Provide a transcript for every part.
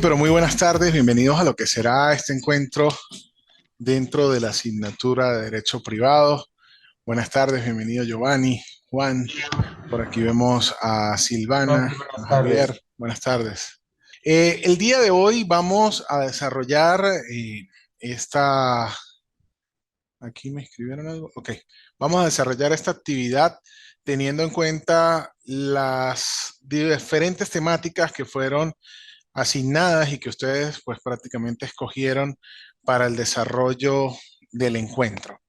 pero muy buenas tardes. Bienvenidos a lo que será este encuentro dentro de la asignatura de Derecho Privado. Buenas tardes, bienvenido Giovanni, Juan. Por aquí vemos a Silvana, Profe, buenas a tardes. Javier. Buenas tardes. El día de hoy vamos a desarrollar esta... Aquí me escribieron algo. Ok, vamos a desarrollar esta actividad teniendo en cuenta las diferentes temáticas que fueron asignadas y que ustedes pues prácticamente escogieron para el desarrollo del encuentro.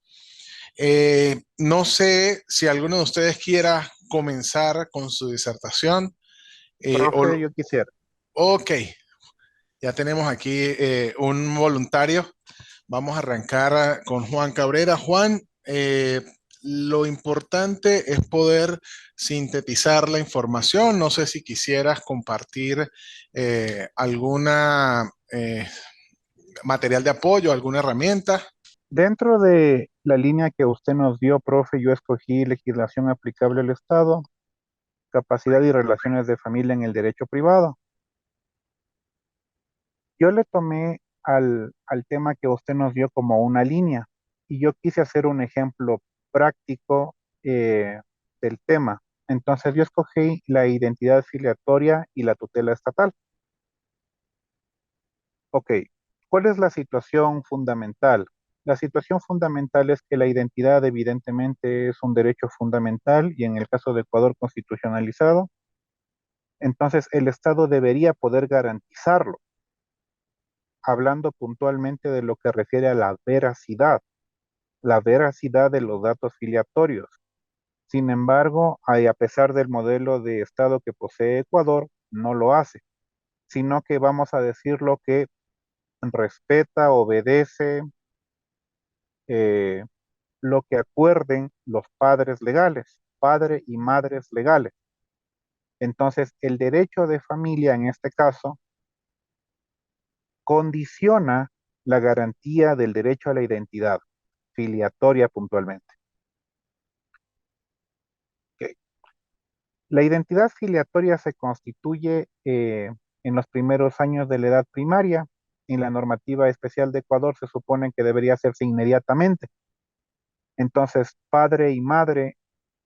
No sé si alguno de ustedes quiera comenzar con su disertación. eh, o, Profe, yo quisiera. ok, ya tenemos aquí un voluntario. Vamos a arrancar con Juan Cabrera. Juan, lo importante es poder sintetizar la información. No sé si quisieras compartir alguna material de apoyo, alguna herramienta. Dentro de la línea que usted nos dio, profe, yo escogí legislación aplicable al Estado, capacidad y relaciones de familia en el derecho privado. Yo le tomé al tema que usted nos dio como una línea y yo quise hacer un ejemplo práctico del tema. Entonces yo escogí la identidad filiatoria y la tutela estatal. Ok, ¿cuál es la situación fundamental? La situación fundamental es que la identidad evidentemente es un derecho fundamental y en el caso de Ecuador constitucionalizado, entonces el Estado debería poder garantizarlo, hablando puntualmente de lo que refiere a la veracidad de los datos filiatorios. Sin embargo, a pesar del modelo de Estado que posee Ecuador, no lo hace, sino que vamos a decirlo que respeta, obedece, eh, lo que acuerden los padres legales, padre y madres legales. Entonces, el derecho de familia en este caso condiciona la garantía del derecho a la identidad filiatoria puntualmente. Ok. La identidad filiatoria se constituye en los primeros años de la edad primaria. En la normativa especial de Ecuador se supone que debería hacerse inmediatamente. Entonces, padre y madre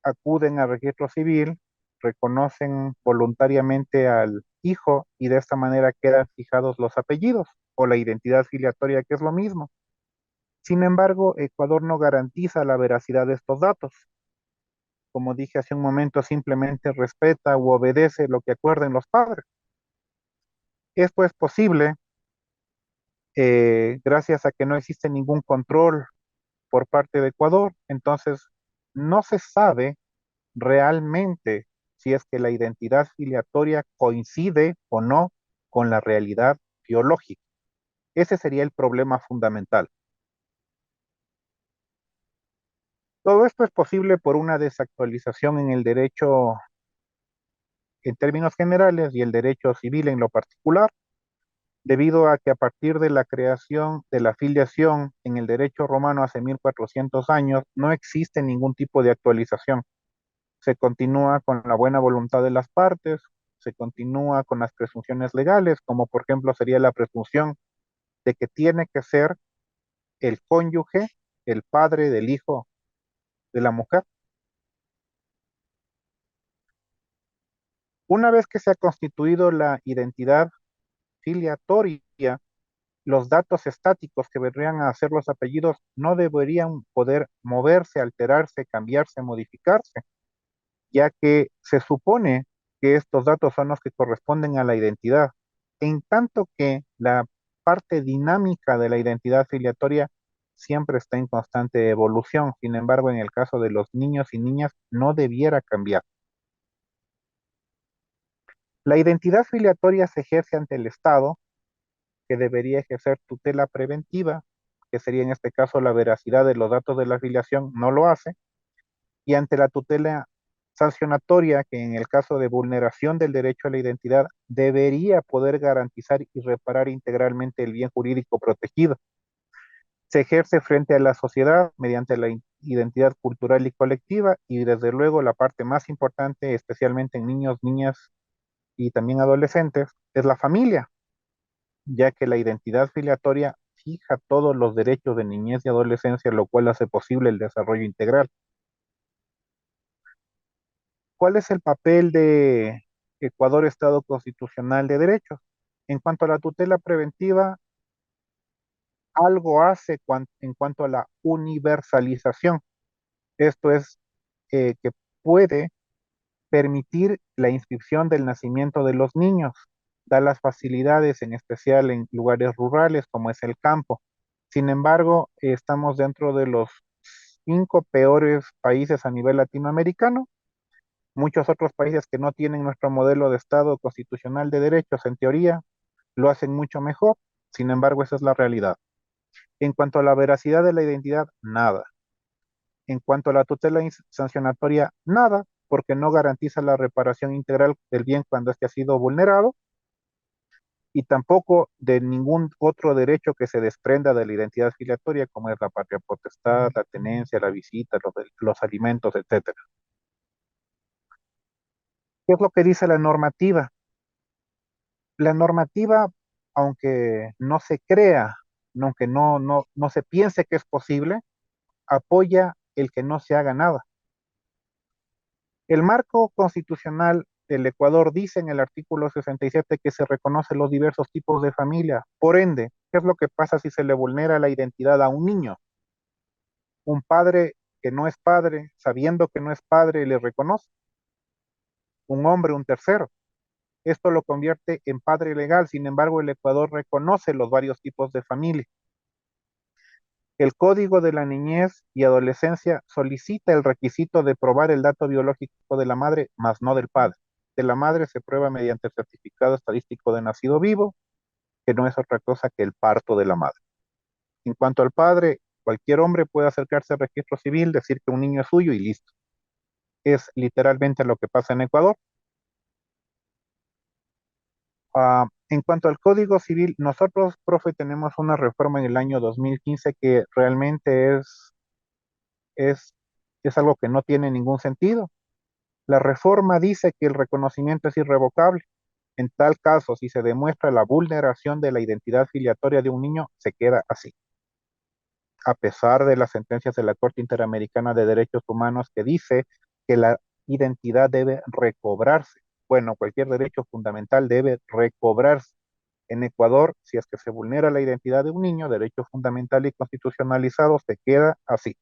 acuden al registro civil, reconocen voluntariamente al hijo y de esta manera quedan fijados los apellidos o la identidad filiatoria, que es lo mismo. Sin embargo, Ecuador no garantiza la veracidad de estos datos. Como dije hace un momento, simplemente respeta u obedece lo que acuerden los padres. Esto es posible gracias a que no existe ningún control por parte de Ecuador, entonces no se sabe realmente si es que la identidad filiatoria coincide o no con la realidad biológica. Ese sería el problema fundamental. Todo esto es posible por una desactualización en el derecho en términos generales y el derecho civil en lo particular, debido a que a partir de la creación de la filiación en el derecho romano hace 1400 años, no existe ningún tipo de actualización. Se continúa con la buena voluntad de las partes, se continúa con las presunciones legales, como por ejemplo sería la presunción de que tiene que ser el cónyuge, el padre del hijo de la mujer. Una vez que se ha constituido la identidad filiatoria, los datos estáticos que vendrían a ser los apellidos no deberían poder moverse, alterarse, cambiarse, modificarse, ya que se supone que estos datos son los que corresponden a la identidad, en tanto que la parte dinámica de la identidad filiatoria siempre está en constante evolución. Sin embargo, en el caso de los niños y niñas, no debiera cambiar. La identidad filiatoria se ejerce ante el Estado, que debería ejercer tutela preventiva, que sería en este caso la veracidad de los datos de la afiliación, no lo hace, y ante la tutela sancionatoria, que en el caso de vulneración del derecho a la identidad debería poder garantizar y reparar integralmente el bien jurídico protegido. Se ejerce frente a la sociedad mediante la identidad cultural y colectiva y desde luego la parte más importante, especialmente en niños, niñas y también adolescentes, es la familia. ya que la identidad filiatoria fija todos los derechos de niñez y adolescencia, lo cual hace posible el desarrollo integral. ¿Cuál es el papel de Ecuador Estado Constitucional de Derechos? En cuanto a la tutela preventiva, algo hace en cuanto a la universalización. Esto es que puede permitir la inscripción del nacimiento de los niños, da las facilidades, en especial en lugares rurales como es el campo. Sin embargo, estamos dentro de los 5 peores países a nivel latinoamericano. Muchos otros países que no tienen nuestro modelo de Estado constitucional de derechos, en teoría, lo hacen mucho mejor. Sin embargo, esa es la realidad. En cuanto a la veracidad de la identidad, nada. En cuanto a la tutela sancionatoria, nada, porque no garantiza la reparación integral del bien cuando éste ha sido vulnerado, y tampoco de ningún otro derecho que se desprenda de la identidad filiatoria, como es la patria potestad, la tenencia, la visita, los alimentos, etcétera. ¿Qué es lo que dice la normativa? La normativa, aunque no se crea, aunque no se piense que es posible, apoya el que no se haga nada. El marco constitucional del Ecuador dice en el artículo 67 que se reconocen los diversos tipos de familia. Por ende, ¿qué es lo que pasa si se le vulnera la identidad a un niño? Un padre que no es padre, sabiendo que no es padre, le reconoce. Un hombre, un tercero. Esto lo convierte en padre legal. Sin embargo, el Ecuador reconoce los varios tipos de familia. El Código de la Niñez y Adolescencia solicita el requisito de probar el dato biológico de la madre, mas no del padre. De la madre se prueba mediante el certificado estadístico de nacido vivo, que no es otra cosa que el parto de la madre. En cuanto al padre, cualquier hombre puede acercarse al registro civil, decir que un niño es suyo y listo. Es literalmente lo que pasa en Ecuador. En cuanto al Código Civil, nosotros, profe, tenemos una reforma en el año 2015 que realmente es, es algo que no tiene ningún sentido. La reforma dice que el reconocimiento es irrevocable. En tal caso, si se demuestra la vulneración de la identidad filiatoria de un niño, se queda así, a pesar de las sentencias de la Corte Interamericana de Derechos Humanos que dice que la identidad debe recobrarse. Bueno, cualquier derecho fundamental debe recobrarse. En Ecuador, si es que se vulnera la identidad de un niño, derecho fundamental y constitucionalizado, se queda así.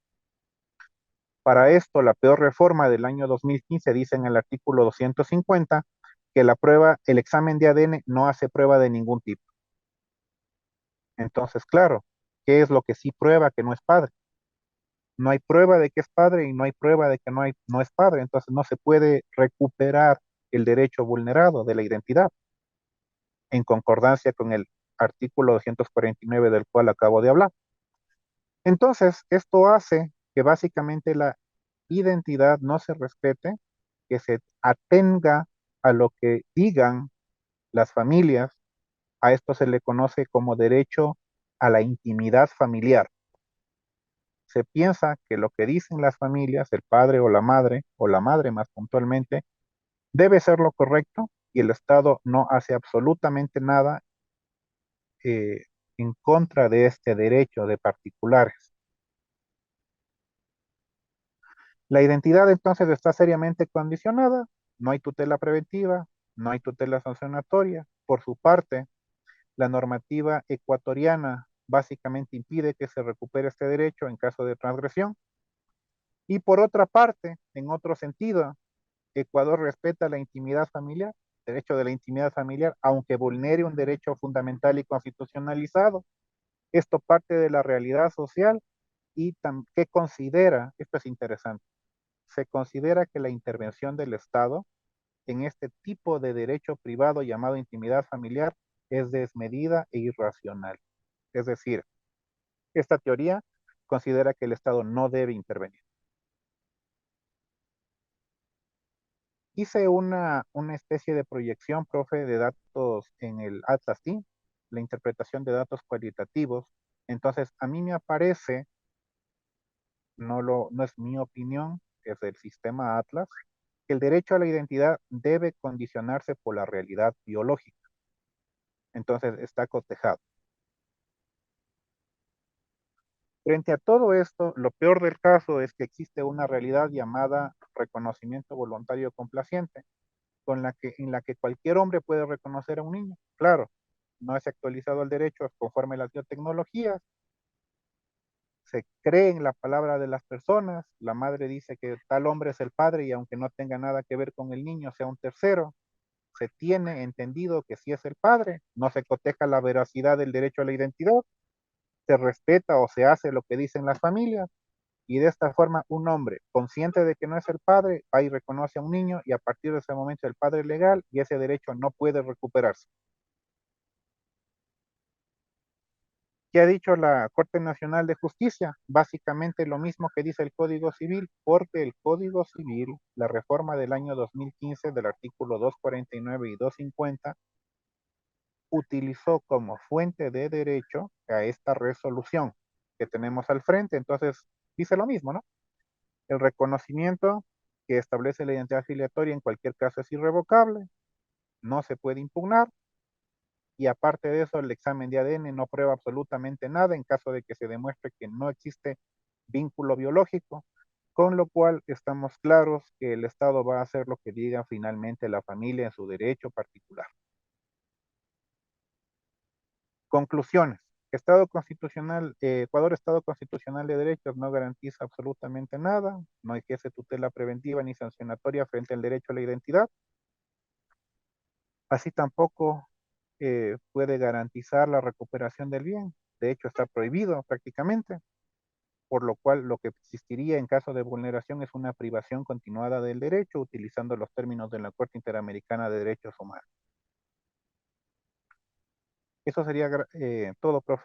Para esto, la peor reforma del año 2015 dice en el artículo 250 que el examen de ADN no hace prueba de ningún tipo. Entonces, claro, ¿qué es lo que sí prueba que no es padre? No hay prueba de que es padre y no hay prueba de que no es padre, entonces no se puede recuperar el derecho vulnerado de la identidad, en concordancia con el artículo 249 del cual acabo de hablar. Entonces, esto hace que básicamente la identidad no se respete, que se atenga a lo que digan las familias. A esto se le conoce como derecho a la intimidad familiar. Se piensa que lo que dicen las familias, el padre o la madre más puntualmente, debe ser lo correcto, y el Estado no hace absolutamente nada eh, en contra de este derecho de particulares. La identidad entonces está seriamente condicionada, no hay tutela preventiva, no hay tutela sancionatoria. Por su parte, la normativa ecuatoriana básicamente impide que se recupere este derecho en caso de transgresión. Y por otra parte, en otro sentido, Ecuador respeta la intimidad familiar, derecho de la intimidad familiar, aunque vulnere un derecho fundamental y constitucionalizado. Esto parte de la realidad social y que considera, esto es interesante, se considera que la intervención del Estado en este tipo de derecho privado llamado intimidad familiar es desmedida e irracional. Es decir, esta teoría considera que el Estado no debe intervenir. Hice una especie de proyección, profe, de datos en el Atlas T, la interpretación de datos cualitativos. Entonces, a mí me aparece, no es mi opinión, es del sistema Atlas, que el derecho a la identidad debe condicionarse por la realidad biológica. Entonces está cotejado. Frente a todo esto, lo peor del caso es que existe una realidad llamada reconocimiento voluntario complaciente, en la que cualquier hombre puede reconocer a un niño. Claro, no es actualizado el derecho conforme a las biotecnologías, se cree en la palabra de las personas, la madre dice que tal hombre es el padre y aunque no tenga nada que ver con el niño, sea un tercero, se tiene entendido que sí es el padre, no se coteja la veracidad del derecho a la identidad, se respeta o se hace lo que dicen las familias, y de esta forma un hombre consciente de que no es el padre va y reconoce a un niño y a partir de ese momento el padre es legal y ese derecho no puede recuperarse. ¿Qué ha dicho la Corte Nacional de Justicia? Básicamente lo mismo que dice el Código Civil, porque el Código Civil, la reforma del año 2015 del artículo 249 y 250, utilizó como fuente de derecho a esta resolución que tenemos al frente. Entonces, dice lo mismo, ¿no? El reconocimiento que establece la identidad filiatoria en cualquier caso es irrevocable, no se puede impugnar y aparte de eso el examen de ADN no prueba absolutamente nada en caso de que se demuestre que no existe vínculo biológico, con lo cual estamos claros que el Estado va a hacer lo que diga finalmente la familia en su derecho particular. Conclusiones. Estado constitucional, Ecuador Estado constitucional de derechos no garantiza absolutamente nada, no ejerce tutela preventiva ni sancionatoria frente al derecho a la identidad, así tampoco puede garantizar la recuperación del bien, de hecho está prohibido prácticamente, por lo cual lo que existiría en caso de vulneración es una privación continuada del derecho utilizando los términos de la Corte Interamericana de Derechos Humanos. Eso sería todo, profe.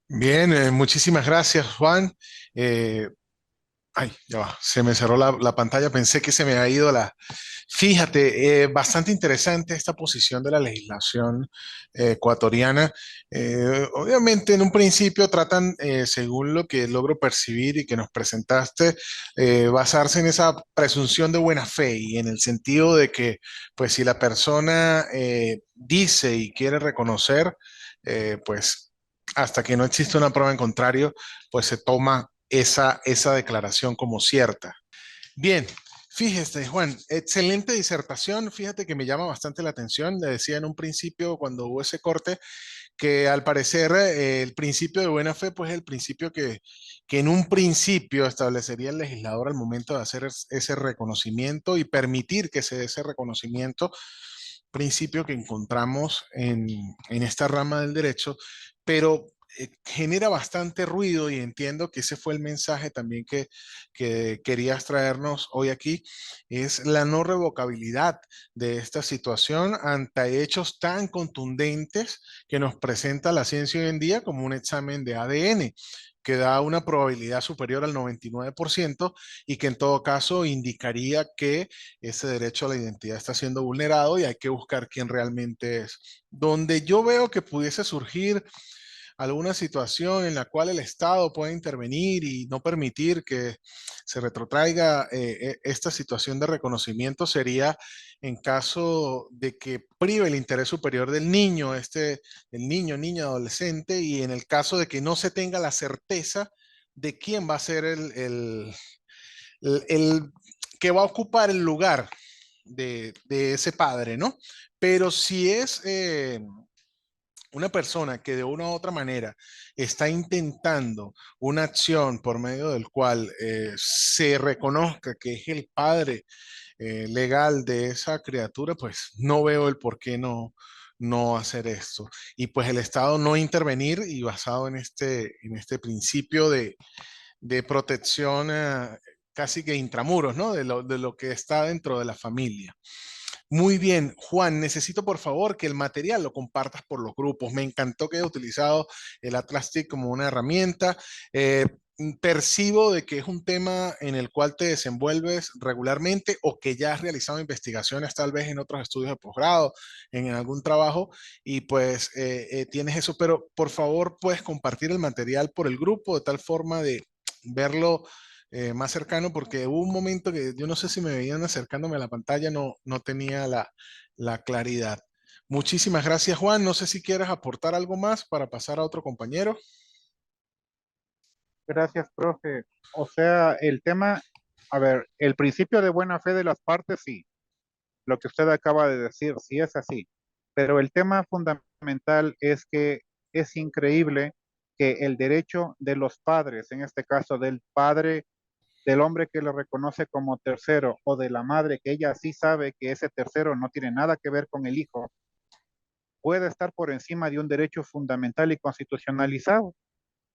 Bien, muchísimas gracias, Juan. Eh, Ay, ya va, se me cerró la pantalla, pensé que se me ha ido la... Fíjate, bastante interesante esta posición de la legislación ecuatoriana. Obviamente, en un principio tratan, según lo que logro percibir y que nos presentaste, basarse en esa presunción de buena fe y en el sentido de que, pues, si la persona dice y quiere reconocer, pues, hasta que no existe una prueba en contrario, pues se toma esa declaración como cierta. Bien, fíjese, Juan, excelente disertación. Fíjate que me llama bastante la atención. Le decía en un principio, cuando hubo ese corte, que al parecer el principio de buena fe, pues el principio que en un principio establecería el legislador al momento de hacer ese reconocimiento y permitir que se dé ese reconocimiento, principio que encontramos en esta rama del derecho, pero genera bastante ruido y entiendo que ese fue el mensaje también que querías traernos hoy aquí, es la no revocabilidad de esta situación ante hechos tan contundentes que nos presenta la ciencia hoy en día como un examen de ADN que da una probabilidad superior al 99% y que en todo caso indicaría que ese derecho a la identidad está siendo vulnerado y hay que buscar quién realmente es. Donde yo veo que pudiese surgir alguna situación en la cual el Estado pueda intervenir y no permitir que se retrotraiga esta situación de reconocimiento sería en caso de que prive el interés superior del niño, el niño, niña, adolescente, y en el caso de que no se tenga la certeza de quién va a ser el que va a ocupar el lugar de ese padre, ¿no? Pero si es una persona que de una u otra manera está intentando una acción por medio del cual se reconozca que es el padre legal de esa criatura, pues no veo el por qué no hacer esto. Y pues el Estado no intervenir y basado en este principio de protección casi que intramuros, ¿no? De lo que está dentro de la familia. Muy bien, Juan, necesito por favor que el material lo compartas por los grupos. Me encantó que hayas utilizado el Atlas TIC como una herramienta. Percibo de que es un tema en el cual te desenvuelves regularmente o que ya has realizado investigaciones tal vez en otros estudios de posgrado, en algún trabajo y pues tienes eso, pero por favor puedes compartir el material por el grupo de tal forma de verlo más cercano, porque hubo un momento que yo no sé si me veían acercándome a la pantalla, no tenía la claridad. Muchísimas gracias, Juan. No sé si quieres aportar algo más para pasar a otro compañero. Gracias, profe. O sea, el tema, a ver, el principio de buena fe de las partes, sí. Lo que usted acaba de decir, sí es así. Pero el tema fundamental es que es increíble que el derecho de los padres, en este caso del padre, del hombre que lo reconoce como tercero, o de la madre que ella sí sabe que ese tercero no tiene nada que ver con el hijo, puede estar por encima de un derecho fundamental y constitucionalizado,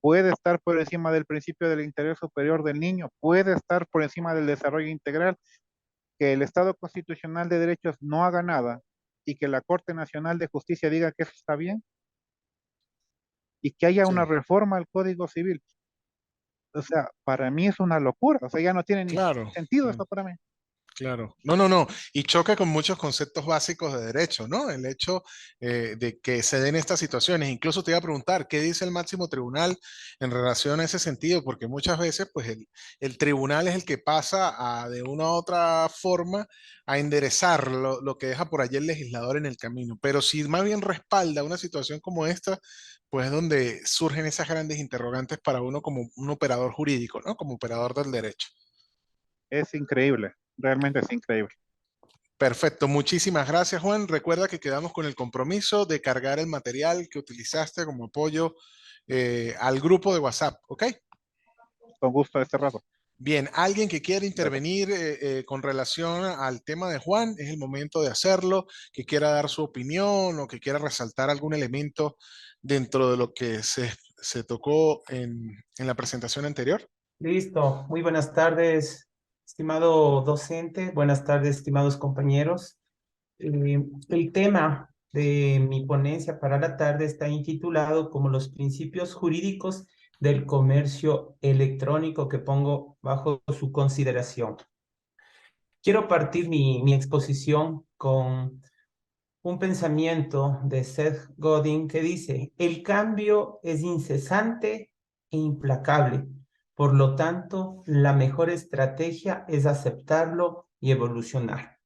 puede estar por encima del principio del interés superior del niño, puede estar por encima del desarrollo integral, que el Estado constitucional de derechos no haga nada y que la Corte Nacional de Justicia diga que eso está bien y que haya Sí, una reforma al Código Civil. O sea, para mí es una locura, o sea, ya no tiene ni claro. sentido esto para mí. Claro, no, no, no, y choca con muchos conceptos básicos de derecho, ¿no? El hecho de que se den estas situaciones. Incluso te iba a preguntar, ¿qué dice el máximo tribunal en relación a ese sentido? Porque muchas veces, pues, el tribunal es el que pasa de una u otra forma a enderezar lo que deja por allí el legislador en el camino. Pero si más bien respalda una situación como esta, pues es donde surgen esas grandes interrogantes para uno como un operador jurídico, ¿no? Como operador del derecho. Es increíble, realmente es increíble. Perfecto, muchísimas gracias, Juan. Recuerda que quedamos con el compromiso de cargar el material que utilizaste como apoyo al grupo de WhatsApp, ¿ok? Con gusto este rato. Bien, alguien que quiera Gracias. intervenir con relación al tema de Juan, es el momento de hacerlo, que quiera dar su opinión o que quiera resaltar algún elemento dentro de lo que se tocó en la presentación anterior. Listo, muy buenas tardes, estimado docente, buenas tardes, estimados compañeros. El tema de mi ponencia para la tarde está intitulado como los principios jurídicos del comercio electrónico que pongo bajo su consideración. Quiero partir mi exposición con un pensamiento de Seth Godin que dice, el cambio es incesante e implacable. Por lo tanto, la mejor estrategia es aceptarlo y evolucionar.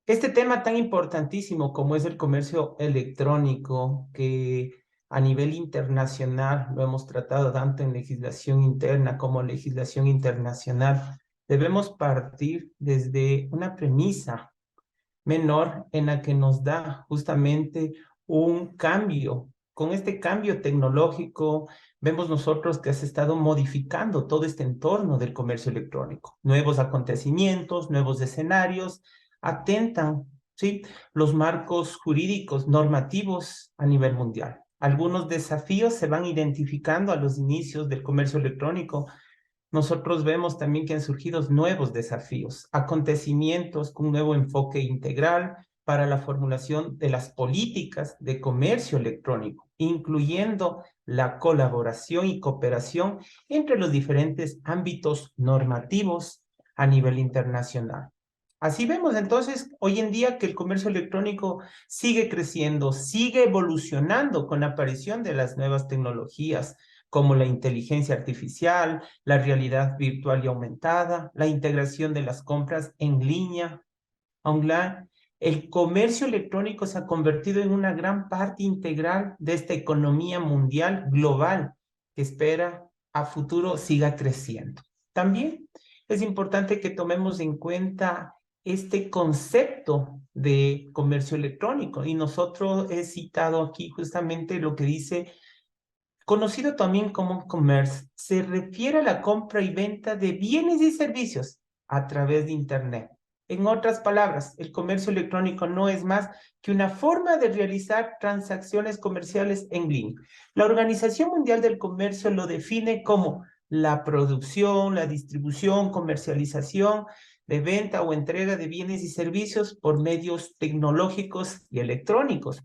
Este tema tan importantísimo como es el comercio electrónico, que a nivel internacional lo hemos tratado tanto en legislación interna como legislación internacional, debemos partir desde una premisa menor en la que nos da justamente un cambio. Con este cambio tecnológico, vemos nosotros que se ha estado modificando todo este entorno del comercio electrónico. Nuevos acontecimientos, nuevos escenarios atentan, ¿sí?, los marcos jurídicos normativos a nivel mundial. Algunos desafíos se van identificando a los inicios del comercio electrónico. Nosotros vemos también que han surgido nuevos desafíos, acontecimientos con un nuevo enfoque integral para la formulación de las políticas de comercio electrónico, incluyendo la colaboración y cooperación entre los diferentes ámbitos normativos a nivel internacional. Así vemos entonces hoy en día que el comercio electrónico sigue creciendo, sigue evolucionando con la aparición de las nuevas tecnologías como la inteligencia artificial, la realidad virtual y aumentada, la integración de las compras en línea, online. El comercio electrónico se ha convertido en una gran parte integral de esta economía mundial global que espera a futuro siga creciendo. También es importante que tomemos en cuenta este concepto de comercio electrónico y nosotros he citado aquí justamente lo que dice conocido también como commerce, se refiere a la compra y venta de bienes y servicios a través de Internet. En otras palabras, el comercio electrónico no es más que una forma de realizar transacciones comerciales en línea. La Organización Mundial del Comercio lo define como la producción, la distribución, comercialización de venta o entrega de bienes y servicios por medios tecnológicos y electrónicos.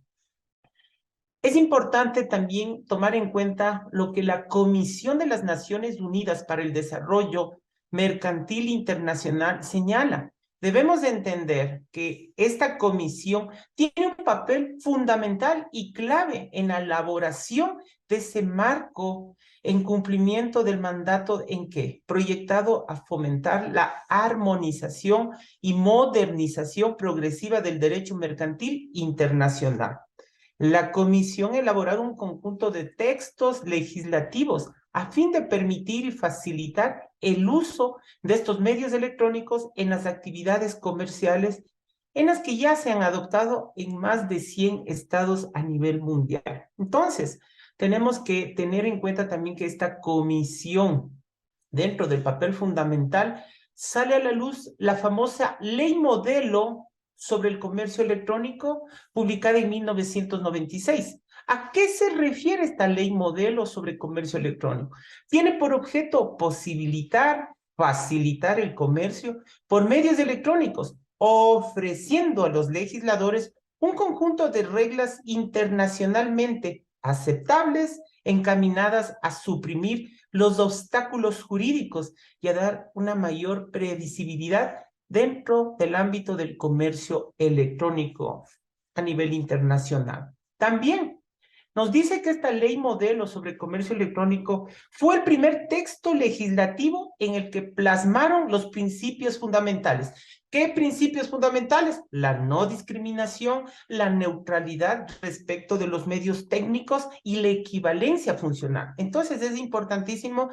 Es importante también tomar en cuenta lo que la Comisión de las Naciones Unidas para el Desarrollo Mercantil Internacional señala, debemos entender que esta comisión tiene un papel fundamental y clave en la elaboración de ese marco en cumplimiento del mandato en que proyectado a fomentar la armonización y modernización progresiva del derecho mercantil internacional. La comisión elaborará un conjunto de textos legislativos a fin de permitir y facilitar el uso de estos medios electrónicos en las actividades comerciales en las que ya se han adoptado en más de 100 estados a nivel mundial. Entonces, tenemos que tener en cuenta también que esta comisión, dentro del papel fundamental, sale a la luz la famosa Ley Modelo sobre el Comercio Electrónico, publicada en 1996. ¿A qué se refiere esta Ley Modelo sobre comercio electrónico? Tiene por objeto facilitar el comercio por medios electrónicos, ofreciendo a los legisladores un conjunto de reglas internacionalmente aceptables encaminadas a suprimir los obstáculos jurídicos y a dar una mayor previsibilidad dentro del ámbito del comercio electrónico a nivel internacional. También nos dice que esta ley modelo sobre comercio electrónico fue el primer texto legislativo en el que plasmaron los principios fundamentales. ¿Qué principios fundamentales? La no discriminación, la neutralidad respecto de los medios técnicos y la equivalencia funcional. Entonces es importantísimo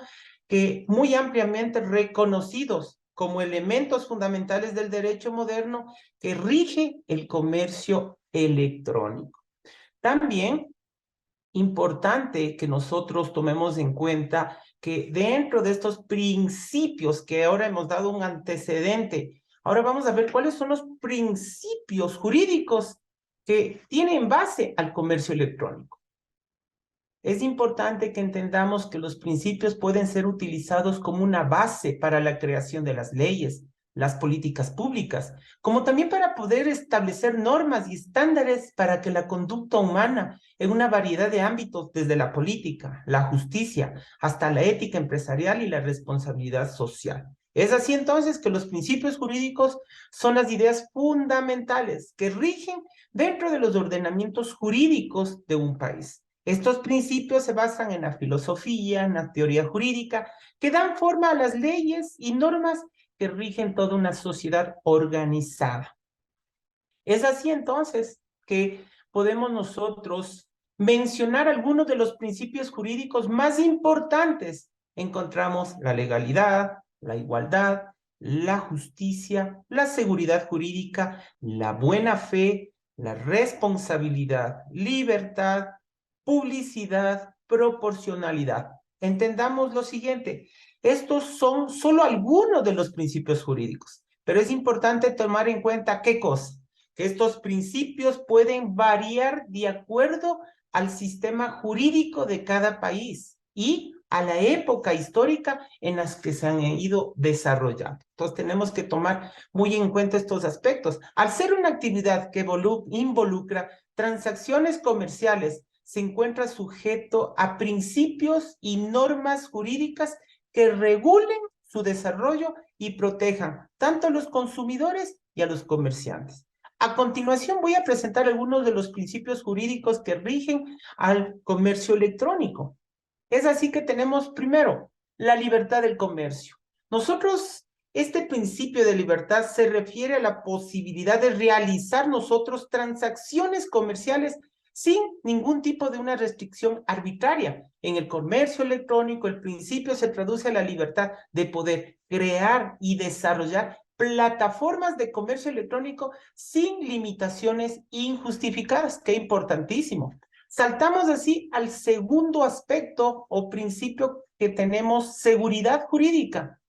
que muy ampliamente reconocidos como elementos fundamentales del derecho moderno que rige el comercio electrónico. También importante que nosotros tomemos en cuenta que dentro de estos principios que ahora hemos dado un antecedente, ahora vamos a ver cuáles son los principios jurídicos que tienen base al comercio electrónico. Es importante que entendamos que los principios pueden ser utilizados como una base para la creación de las leyes, las políticas públicas, como también para poder establecer normas y estándares para que la conducta humana en una variedad de ámbitos, desde la política, la justicia, hasta la ética empresarial y la responsabilidad social. Es así entonces que los principios jurídicos son las ideas fundamentales que rigen dentro de los ordenamientos jurídicos de un país. Estos principios se basan en la filosofía, en la teoría jurídica, que dan forma a las leyes y normas que rigen toda una sociedad organizada. Es así entonces que podemos nosotros mencionar algunos de los principios jurídicos más importantes. Encontramos la legalidad, la igualdad, la justicia, la seguridad jurídica, la buena fe, la responsabilidad, libertad, publicidad, proporcionalidad. Entendamos lo siguiente, estos son solo algunos de los principios jurídicos, pero es importante tomar en cuenta ¿qué cosa? Que estos principios pueden variar de acuerdo al sistema jurídico de cada país y a la época histórica en las que se han ido desarrollando. Entonces tenemos que tomar muy en cuenta estos aspectos. Al ser una actividad que involucra transacciones comerciales, se encuentra sujeto a principios y normas jurídicas que regulen su desarrollo y protejan tanto a los consumidores y a los comerciantes. A continuación voy a presentar algunos de los principios jurídicos que rigen al comercio electrónico. Es así que tenemos primero la libertad del comercio. Nosotros, este principio de libertad se refiere a la posibilidad de realizar nosotros transacciones comerciales sin ningún tipo de una restricción arbitraria. En el comercio electrónico, el principio se traduce a la libertad de poder crear y desarrollar plataformas de comercio electrónico sin limitaciones injustificadas. ¡Qué importantísimo! Saltamos así al segundo aspecto o principio que tenemos, seguridad jurídica.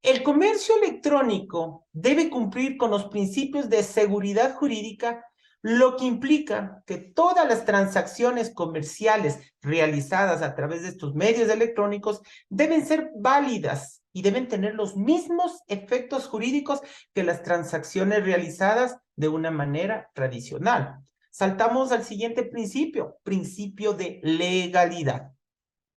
El comercio electrónico debe cumplir con los principios de seguridad jurídica, lo que implica que todas las transacciones comerciales realizadas a través de estos medios electrónicos deben ser válidas y deben tener los mismos efectos jurídicos que las transacciones realizadas de una manera tradicional. Saltamos al siguiente principio, principio de legalidad.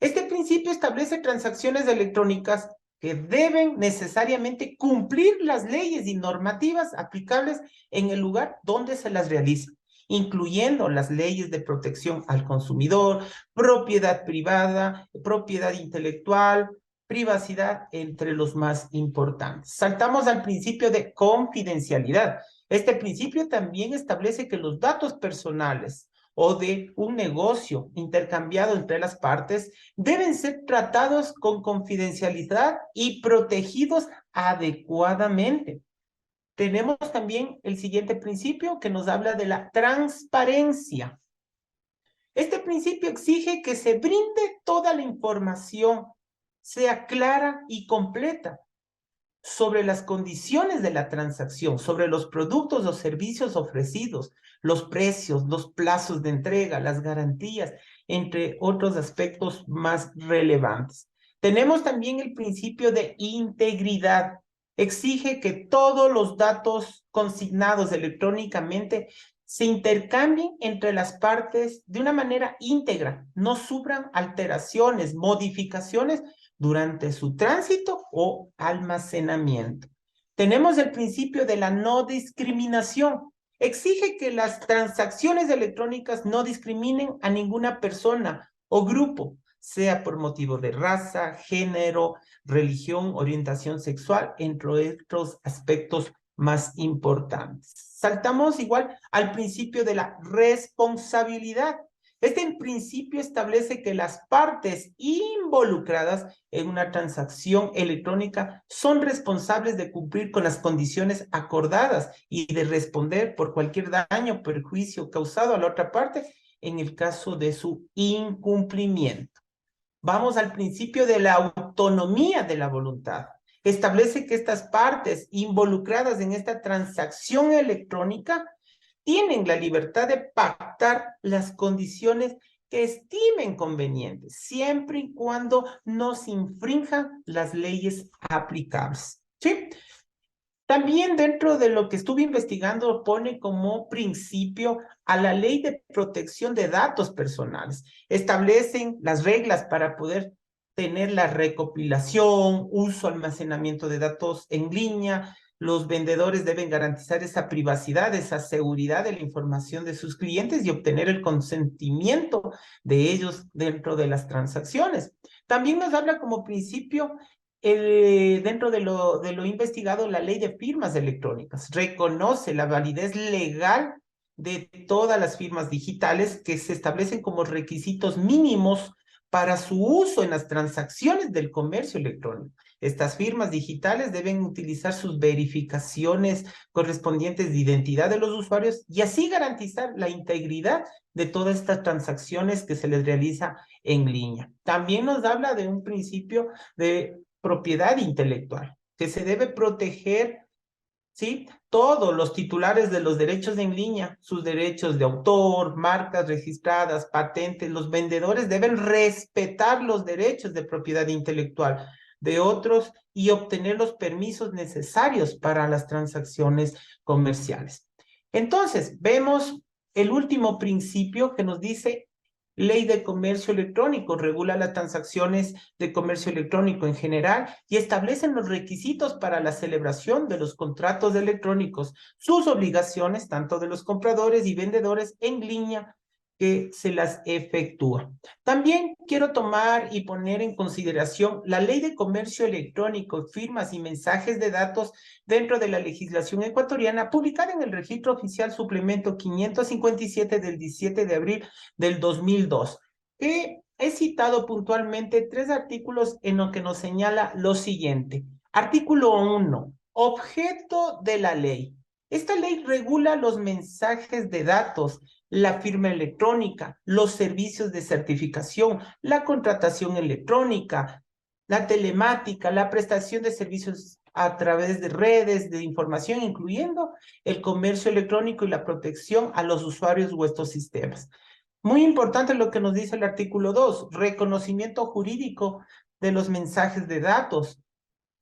Este principio establece transacciones electrónicas que deben necesariamente cumplir las leyes y normativas aplicables en el lugar donde se las realiza, incluyendo las leyes de protección al consumidor, propiedad privada, propiedad intelectual, privacidad, entre los más importantes. Saltamos al principio de confidencialidad. Este principio también establece que los datos personales o de un negocio intercambiado entre las partes deben ser tratados con confidencialidad y protegidos adecuadamente. Tenemos también el siguiente principio que nos habla de la transparencia. Este principio exige que se brinde toda la información, sea clara y completa, sobre las condiciones de la transacción, sobre los productos o servicios ofrecidos, los precios, los plazos de entrega, las garantías, entre otros aspectos más relevantes. Tenemos también el principio de integridad. Exige que todos los datos consignados electrónicamente se intercambien entre las partes de una manera íntegra, no sufran alteraciones, modificaciones durante su tránsito o almacenamiento. Tenemos el principio de la no discriminación. Exige que las transacciones electrónicas no discriminen a ninguna persona o grupo, sea por motivo de raza, género, religión, orientación sexual, entre otros aspectos más importantes. Saltamos igual al principio de la responsabilidad. Este principio establece que las partes involucradas en una transacción electrónica son responsables de cumplir con las condiciones acordadas y de responder por cualquier daño o perjuicio causado a la otra parte en el caso de su incumplimiento. Vamos al principio de la autonomía de la voluntad. Establece que estas partes involucradas en esta transacción electrónica tienen la libertad de pactar las condiciones que estimen convenientes, siempre y cuando no se infrinjan las leyes aplicables. ¿Sí? También dentro de lo que estuve investigando pone como principio a la Ley de Protección de Datos Personales. Establecen las reglas para poder tener la recopilación, uso, almacenamiento de datos en línea. Los vendedores deben garantizar esa privacidad, esa seguridad de la información de sus clientes y obtener el consentimiento de ellos dentro de las transacciones. También nos habla como principio dentro de lo investigado, la ley de firmas electrónicas reconoce la validez legal de todas las firmas digitales que se establecen como requisitos mínimos para su uso en las transacciones del comercio electrónico. Estas firmas digitales deben utilizar sus verificaciones correspondientes de identidad de los usuarios y así garantizar la integridad de todas estas transacciones que se les realiza en línea. También nos habla de un principio de propiedad intelectual, que se debe proteger, ¿sí? Todos los titulares de los derechos en línea, sus derechos de autor, marcas registradas, patentes, los vendedores deben respetar los derechos de propiedad intelectual de otros y obtener los permisos necesarios para las transacciones comerciales. Entonces, vemos el último principio que nos dice: Ley de Comercio Electrónico regula las transacciones de comercio electrónico en general y establecen los requisitos para la celebración de los contratos electrónicos, sus obligaciones tanto de los compradores y vendedores en línea que se las efectúa. También quiero tomar y poner en consideración la Ley de Comercio Electrónico, firmas y mensajes de datos dentro de la legislación ecuatoriana, publicada en el Registro Oficial Suplemento 557 del 17 de abril del 2002, que he citado puntualmente 3 artículos en lo que nos señala lo siguiente. Artículo 1, objeto de la ley. Esta ley regula los mensajes de datos, la firma electrónica, los servicios de certificación, la contratación electrónica, la telemática, la prestación de servicios a través de redes de información, incluyendo el comercio electrónico y la protección a los usuarios o estos sistemas. Muy importante lo que nos dice el artículo 2, reconocimiento jurídico de los mensajes de datos.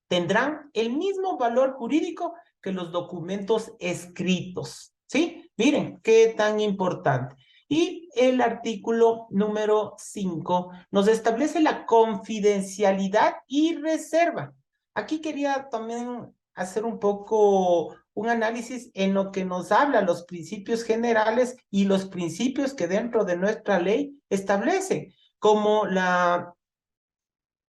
Tendrán el mismo valor jurídico que los documentos escritos, ¿sí? Miren, qué tan importante. Y el artículo número 5 nos establece la confidencialidad y reserva. Aquí quería también hacer un poco un análisis en lo que nos habla los principios generales y los principios que dentro de nuestra ley establecen, como la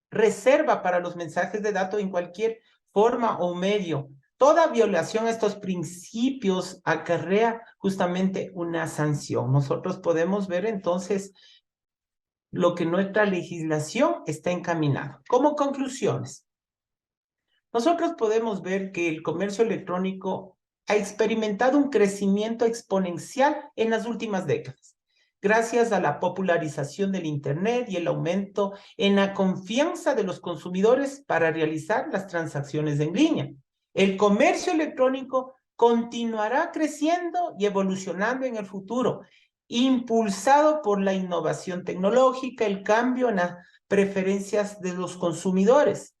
reserva para los mensajes de datos en cualquier forma o medio. Toda violación a estos principios acarrea justamente una sanción. Nosotros podemos ver entonces lo que nuestra legislación está encaminada. Como conclusiones, nosotros podemos ver que el comercio electrónico ha experimentado un crecimiento exponencial en las últimas décadas, gracias a la popularización del Internet y el aumento en la confianza de los consumidores para realizar las transacciones en línea. El comercio electrónico continuará creciendo y evolucionando en el futuro, impulsado por la innovación tecnológica, el cambio en las preferencias de los consumidores.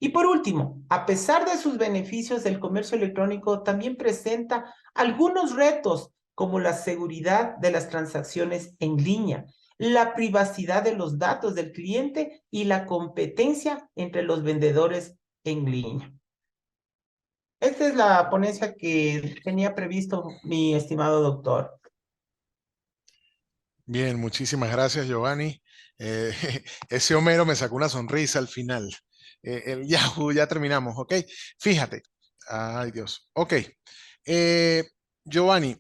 Y por último, a pesar de sus beneficios, el comercio electrónico también presenta algunos retos como la seguridad de las transacciones en línea, la privacidad de los datos del cliente y la competencia entre los vendedores en línea. Esta es la ponencia que tenía previsto mi estimado doctor. Bien, muchísimas gracias, Giovanni. Eh, ese Homero me sacó una sonrisa al final. El Yahoo, ya terminamos, ¿ok? Fíjate. Ay, Dios. Ok. Eh, Giovanni,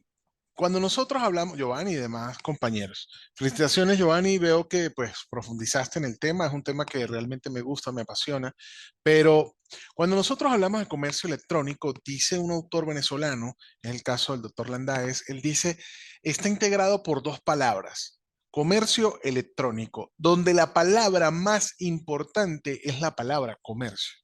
cuando nosotros hablamos, Giovanni y demás compañeros, felicitaciones, Giovanni. Veo que pues profundizaste en el tema. Es un tema que realmente me gusta, me apasiona. Pero cuando nosotros hablamos de comercio electrónico, dice un autor venezolano, en el caso del doctor Landáez, él dice, está integrado por dos palabras, comercio electrónico, donde la palabra más importante es la palabra comercio.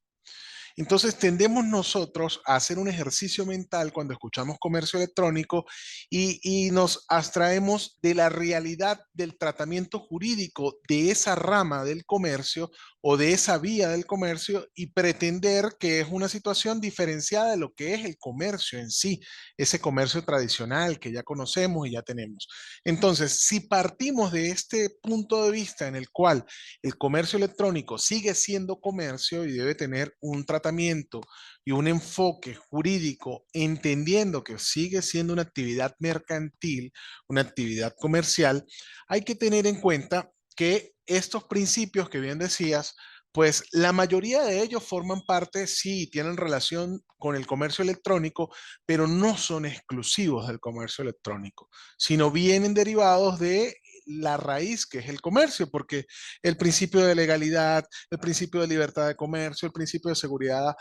Entonces tendemos nosotros a hacer un ejercicio mental cuando escuchamos comercio electrónico y nos abstraemos de la realidad del tratamiento jurídico de esa rama del comercio o de esa vía del comercio y pretender que es una situación diferenciada de lo que es el comercio en sí, ese comercio tradicional que ya conocemos y ya tenemos. Entonces, si partimos de este punto de vista en el cual el comercio electrónico sigue siendo comercio y debe tener un tratamiento y un enfoque jurídico, entendiendo que sigue siendo una actividad mercantil, una actividad comercial, hay que tener en cuenta que estos principios que bien decías, pues la mayoría de ellos forman parte, sí, tienen relación con el comercio electrónico, pero no son exclusivos del comercio electrónico, sino vienen derivados de la raíz que es el comercio, porque el principio de legalidad, el principio de libertad de comercio, el principio de seguridad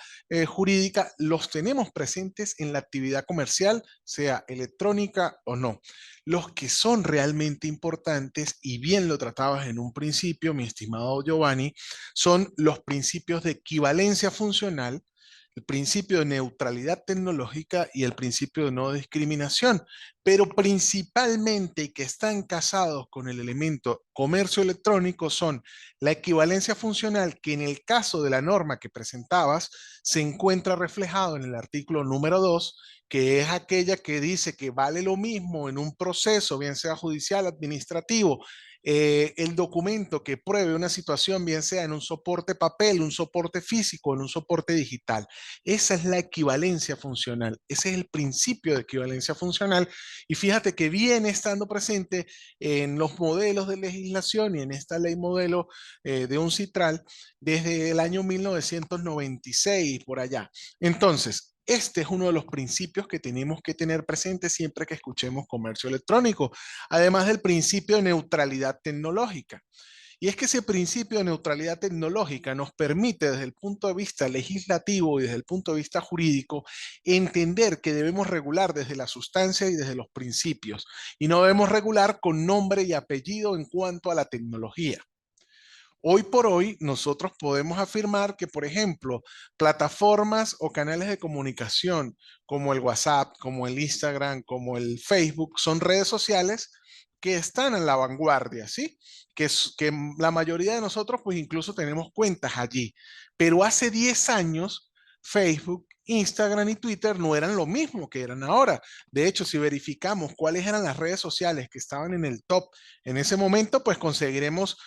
jurídica, los tenemos presentes en la actividad comercial, sea electrónica o no. Los que son realmente importantes, y bien lo tratabas en un principio, mi estimado Giovanni, son los principios de equivalencia funcional, el principio de neutralidad tecnológica y el principio de no discriminación, pero principalmente que están casados con el elemento comercio electrónico son la equivalencia funcional, que en el caso de la norma que presentabas se encuentra reflejado en el artículo número 2, que es aquella que dice que vale lo mismo en un proceso, bien sea judicial, administrativo, el documento que pruebe una situación, bien sea en un soporte papel, un soporte físico, en un soporte digital. Esa es la equivalencia funcional, ese es el principio de equivalencia funcional y fíjate que viene estando presente en los modelos de legislación y en esta ley modelo de un citral desde el año 1996 por allá. Entonces, este es uno de los principios que tenemos que tener presente siempre que escuchemos comercio electrónico, además del principio de neutralidad tecnológica. Y es que ese principio de neutralidad tecnológica nos permite desde el punto de vista legislativo y desde el punto de vista jurídico entender que debemos regular desde la sustancia y desde los principios y no debemos regular con nombre y apellido en cuanto a la tecnología. Hoy por hoy, nosotros podemos afirmar que, por ejemplo, plataformas o canales de comunicación como el WhatsApp, como el Instagram, como el Facebook, son redes sociales que están en la vanguardia, ¿sí? Que la mayoría de nosotros, pues incluso tenemos cuentas allí. Pero hace 10 años, Facebook, Instagram y Twitter no eran lo mismo que eran ahora. De hecho, si verificamos cuáles eran las redes sociales que estaban en el top en ese momento, pues conseguiremos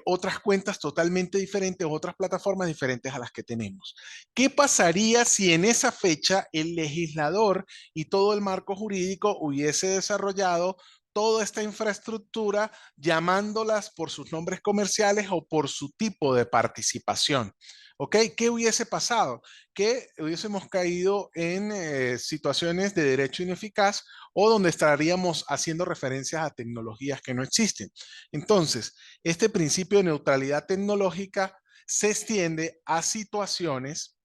otras cuentas totalmente diferentes, otras plataformas diferentes a las que tenemos. ¿Qué pasaría si en esa fecha el legislador y todo el marco jurídico hubiese desarrollado toda esta infraestructura llamándolas por sus nombres comerciales o por su tipo de participación? ¿Ok? ¿Qué hubiese pasado? Que hubiésemos caído en situaciones de derecho ineficaz o donde estaríamos haciendo referencias a tecnologías que no existen. Entonces, este principio de neutralidad tecnológica se extiende a situaciones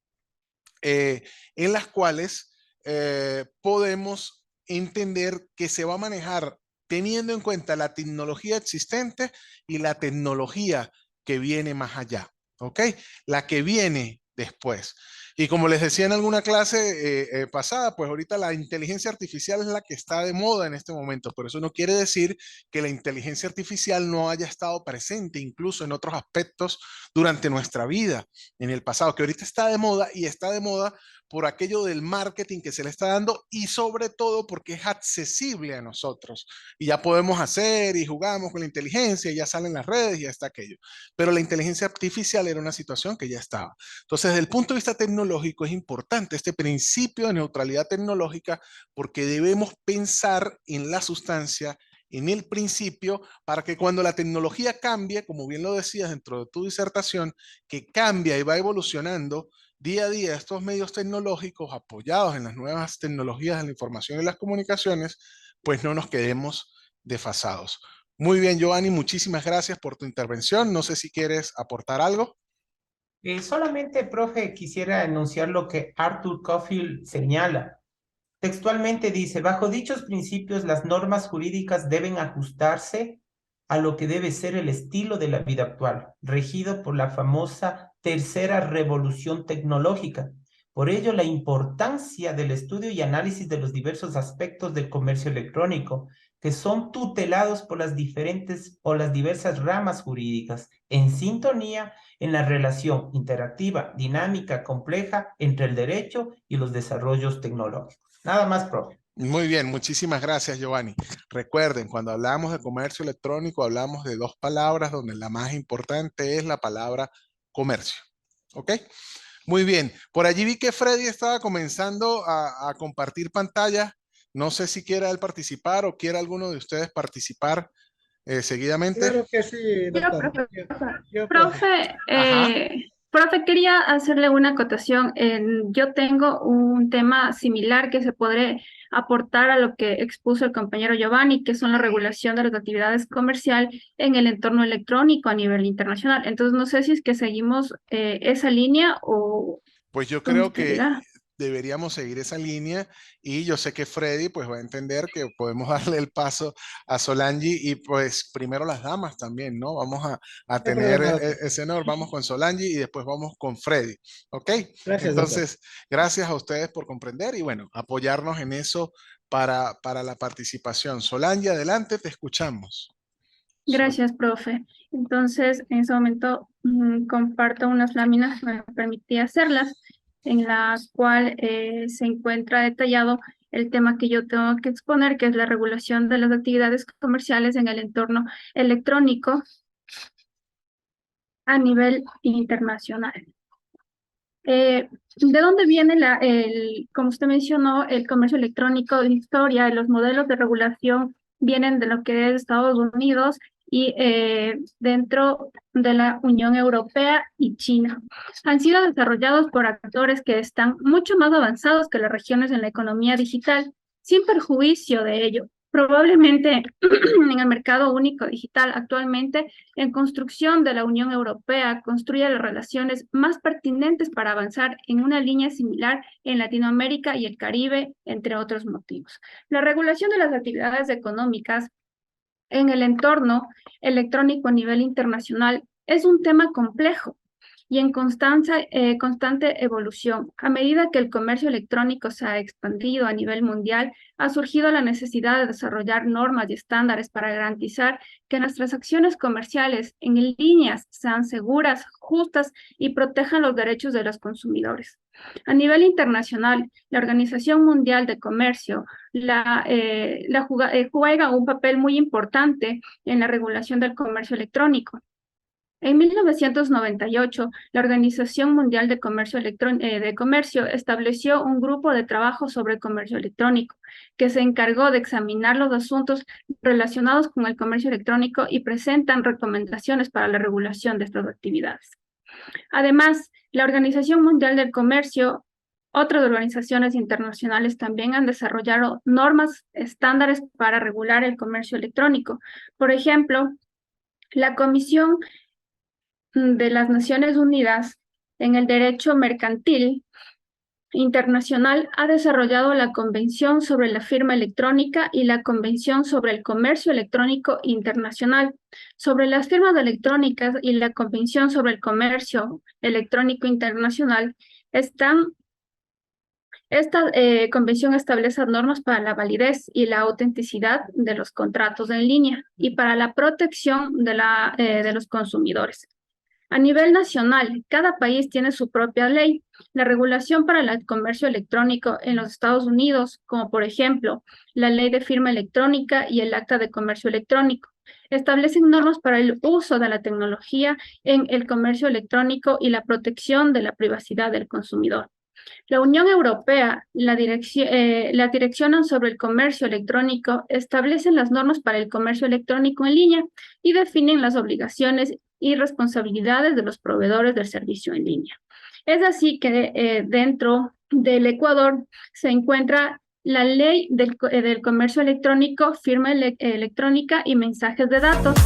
en las cuales podemos entender que se va a manejar teniendo en cuenta la tecnología existente y la tecnología que viene más allá, ¿ok? La que viene después. Y como les decía en alguna clase pasada, pues ahorita la inteligencia artificial es la que está de moda en este momento, pero eso no quiere decir que la inteligencia artificial no haya estado presente incluso en otros aspectos durante nuestra vida en el pasado, que ahorita está de moda y está de moda por aquello del marketing que se le está dando y sobre todo porque es accesible a nosotros y ya podemos hacer y jugamos con la inteligencia y ya salen las redes y ya está aquello. Pero la inteligencia artificial era una situación que ya estaba. Entonces, desde el punto de vista tecnológico es importante este principio de neutralidad tecnológica porque debemos pensar en la sustancia, en el principio, para que cuando la tecnología cambie, como bien lo decías dentro de tu disertación, que cambia y va evolucionando día a día estos medios tecnológicos apoyados en las nuevas tecnologías de la información y las comunicaciones, pues no nos quedemos desfasados. Muy bien, Giovanni, muchísimas gracias por tu intervención. No sé si quieres aportar algo. Solamente, profe, quisiera enunciar lo que Arthur Cofield señala. Textualmente dice, bajo dichos principios, las normas jurídicas deben ajustarse a lo que debe ser el estilo de la vida actual, regido por la famosa tercera revolución tecnológica. Por ello, la importancia del estudio y análisis de los diversos aspectos del comercio electrónico, que son tutelados por las diferentes o las diversas ramas jurídicas, en sintonía en la relación interactiva, dinámica, compleja entre el derecho y los desarrollos tecnológicos. Nada más, profe. Muy bien, muchísimas gracias, Giovanni. Recuerden, cuando hablamos de comercio electrónico, hablamos de dos palabras donde la más importante es la palabra comercio. ¿Ok? Muy bien. Por allí vi que Freddy estaba comenzando a compartir pantalla. No sé si quiera él participar o quiera alguno de ustedes participar seguidamente. Claro que sí, Yo, doctor. profe, Profe. Ajá. profe, quería hacerle una acotación. Yo tengo un tema similar que se podría aportar a lo que expuso el compañero Giovanni, que son la regulación de las actividades comerciales en el entorno electrónico a nivel internacional. Entonces, no sé si es que seguimos esa línea o Pues yo como creo usted que diga. deberíamos seguir esa línea y yo sé que Freddy pues va a entender que podemos darle el paso a Solange y pues primero las damas también, ¿no? Vamos a No hay tener problema, doctor. ese honor, vamos con Solange y después vamos con Freddy, ¿ok? Gracias, doctor. Entonces, gracias a ustedes por comprender y bueno, apoyarnos en eso para la participación. Solange, adelante, te escuchamos. Gracias, profe. Entonces, en ese momento comparto unas láminas que me permití hacerlas, en la cual se encuentra detallado el tema que yo tengo que exponer, que es la regulación de las actividades comerciales en el entorno electrónico a nivel internacional. ¿De dónde viene como usted mencionó, el comercio electrónico de historia? Los modelos de regulación vienen de lo que es Estados Unidos y dentro de la Unión Europea y China. Han sido desarrollados por actores que están mucho más avanzados que las regiones en la economía digital, sin perjuicio de ello. Probablemente en el mercado único digital actualmente en construcción de la Unión Europea construye las relaciones más pertinentes para avanzar en una línea similar en Latinoamérica y el Caribe, entre otros motivos. La regulación de las actividades económicas en el entorno electrónico a nivel internacional es un tema complejo y en constante evolución. A medida que el comercio electrónico se ha expandido a nivel mundial, ha surgido la necesidad de desarrollar normas y estándares para garantizar que nuestras acciones comerciales en líneas sean seguras, justas y protejan los derechos de los consumidores. A nivel internacional, la Organización Mundial de Comercio juega un papel muy importante en la regulación del comercio electrónico. En 1998, la Organización Mundial de Comercio estableció un grupo de trabajo sobre comercio electrónico que se encargó de examinar los asuntos relacionados con el comercio electrónico y presentan recomendaciones para la regulación de estas actividades. Además, la Organización Mundial del Comercio, otras organizaciones internacionales también han desarrollado normas estándares para regular el comercio electrónico. Por ejemplo, la Comisión de las Naciones Unidas en el Derecho Mercantil Internacional ha desarrollado la Convención sobre la Firma Electrónica y la Convención sobre el Comercio Electrónico Internacional. Sobre las firmas electrónicas y la Convención sobre el Comercio Electrónico Internacional esta convención establece normas para la validez y la autenticidad de los contratos en línea y para la protección de los consumidores. A nivel nacional, cada país tiene su propia ley. La regulación para el comercio electrónico en los Estados Unidos, como por ejemplo la Ley de Firma Electrónica y el Acta de Comercio Electrónico, establecen normas para el uso de la tecnología en el comercio electrónico y la protección de la privacidad del consumidor. La Unión Europea, la Dirección sobre el Comercio Electrónico, establecen las normas para el comercio electrónico en línea y definen las obligaciones y responsabilidades de los proveedores del servicio en línea. Es así que dentro del Ecuador se encuentra la Ley del Comercio Electrónico, Firma Electrónica y Mensajes de Datos.